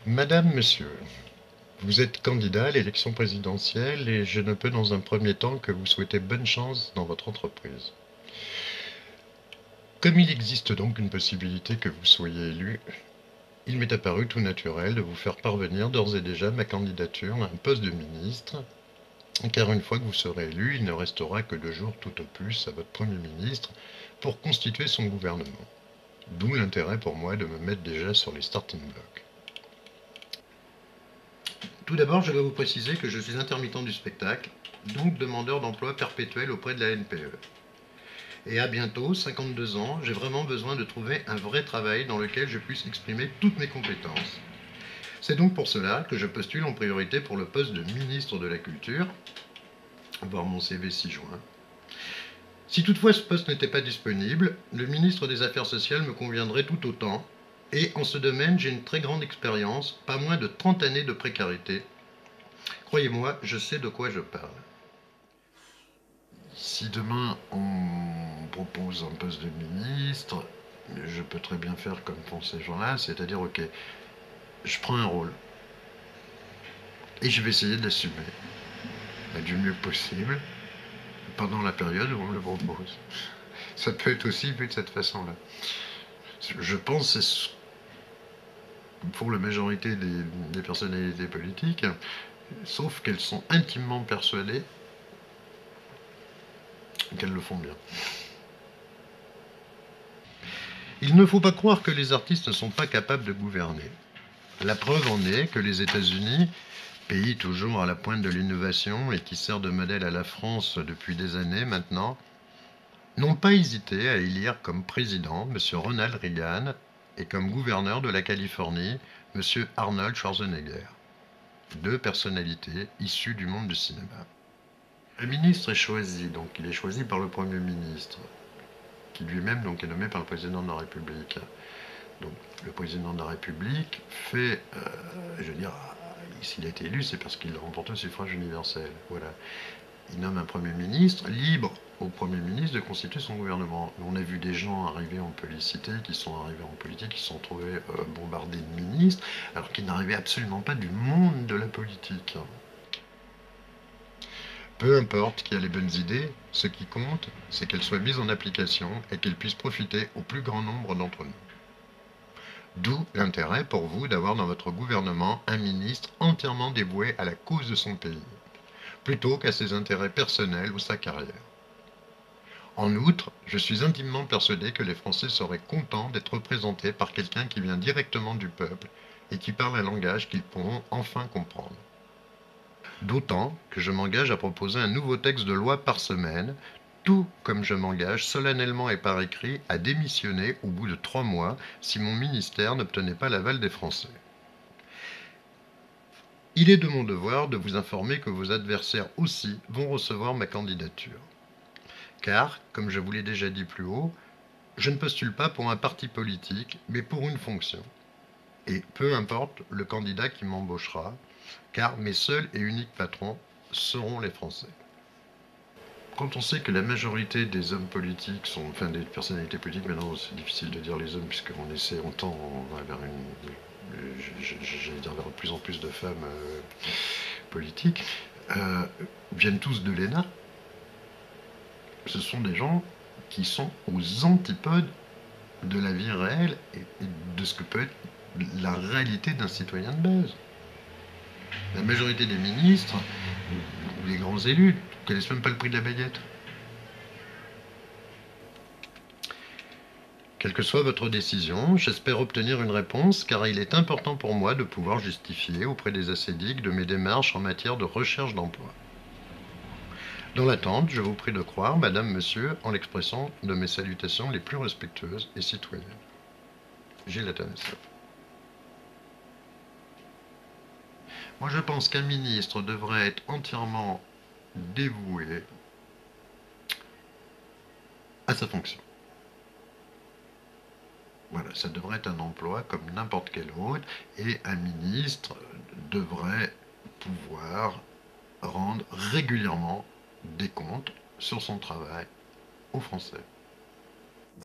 Madame, monsieur, vous êtes candidat à l'élection présidentielle et je ne peux dans un premier temps que vous souhaiter bonne chance dans votre entreprise. Comme il existe donc une possibilité que vous soyez élu, il m'est apparu tout naturel de vous faire parvenir d'ores et déjà ma candidature à un poste de ministre, car une fois que vous serez élu, il ne restera que 2 jours tout au plus à votre Premier ministre pour constituer son gouvernement. D'où l'intérêt pour moi de me mettre déjà sur les starting blocks. Tout d'abord, je dois vous préciser que je suis intermittent du spectacle, donc demandeur d'emploi perpétuel auprès de la NPE. Et à bientôt, 52 ans, j'ai vraiment besoin de trouver un vrai travail dans lequel je puisse exprimer toutes mes compétences. C'est donc pour cela que je postule en priorité pour le poste de ministre de la Culture, voir mon CV ci-joint. Si toutefois ce poste n'était pas disponible, le ministre des Affaires sociales me conviendrait tout autant, et en ce domaine j'ai une très grande expérience, pas moins de 30 années de précarité. Croyez-moi, je sais de quoi je parle. Si demain on propose un poste de ministre, je peux très bien faire comme font ces gens-là, c'est-à-dire, ok, je prends un rôle et je vais essayer de l'assumer du mieux possible pendant la période où on me le propose. Ça peut être aussi vu de cette façon-là. Je pense que c'est pour la majorité des personnalités politiques, sauf qu'elles sont intimement persuadées qu'elles le font bien. Il ne faut pas croire que les artistes ne sont pas capables de gouverner. La preuve en est que les États-Unis, pays toujours à la pointe de l'innovation et qui sert de modèle à la France depuis des années maintenant, n'ont pas hésité à élire comme président M. Ronald Reagan et comme gouverneur de la Californie M. Arnold Schwarzenegger, deux personnalités issues du monde du cinéma. Le ministre est choisi, donc il est choisi par le Premier ministre, qui lui-même donc est nommé par le président de la République. Donc le président de la République fait, je veux dire, s'il a été élu, c'est parce qu'il a remporté le suffrage universel. Voilà. Il nomme un Premier ministre, libre au Premier ministre de constituer son gouvernement. On a vu des gens arriver en publicité, qui sont arrivés en politique, qui se sont trouvés bombardés de ministres, alors qu'ils n'arrivaient absolument pas du monde de la politique. Peu importe qui a les bonnes idées, ce qui compte, c'est qu'elles soient mises en application et qu'elles puissent profiter au plus grand nombre d'entre nous. D'où l'intérêt pour vous d'avoir dans votre gouvernement un ministre entièrement dévoué à la cause de son pays, plutôt qu'à ses intérêts personnels ou sa carrière. En outre, je suis intimement persuadé que les Français seraient contents d'être représentés par quelqu'un qui vient directement du peuple et qui parle un langage qu'ils pourront enfin comprendre. D'autant que je m'engage à proposer un nouveau texte de loi par semaine, tout comme je m'engage solennellement et par écrit à démissionner au bout de 3 mois si mon ministère n'obtenait pas l'aval des Français. Il est de mon devoir de vous informer que vos adversaires aussi vont recevoir ma candidature. Car, comme je vous l'ai déjà dit plus haut, je ne postule pas pour un parti politique, mais pour une fonction. Et peu importe le candidat qui m'embauchera, car mes seuls et uniques patrons seront les Français. Quand on sait que la majorité des hommes politiques sont, enfin des personnalités politiques, maintenant c'est difficile de dire les hommes puisqu'on essaie, on tend vers j'allais dire vers de plus en plus de femmes politiques, viennent tous de l'ENA. Ce sont des gens qui sont aux antipodes de la vie réelle et de ce que peut être la réalité d'un citoyen de base. La majorité des ministres ou les grands élus ne connaissent même pas le prix de la baguette. Quelle que soit votre décision, j'espère obtenir une réponse car il est important pour moi de pouvoir justifier auprès des assédiques de mes démarches en matière de recherche d'emploi. Dans l'attente, je vous prie de croire, Madame, Monsieur, en l'expression de mes salutations les plus respectueuses et citoyennes. Gilles Atanassov. Moi, je pense qu'un ministre devrait être entièrement dévoué à sa fonction. Voilà, ça devrait être un emploi comme n'importe quel autre, et un ministre devrait pouvoir rendre régulièrement des comptes sur son travail aux Français.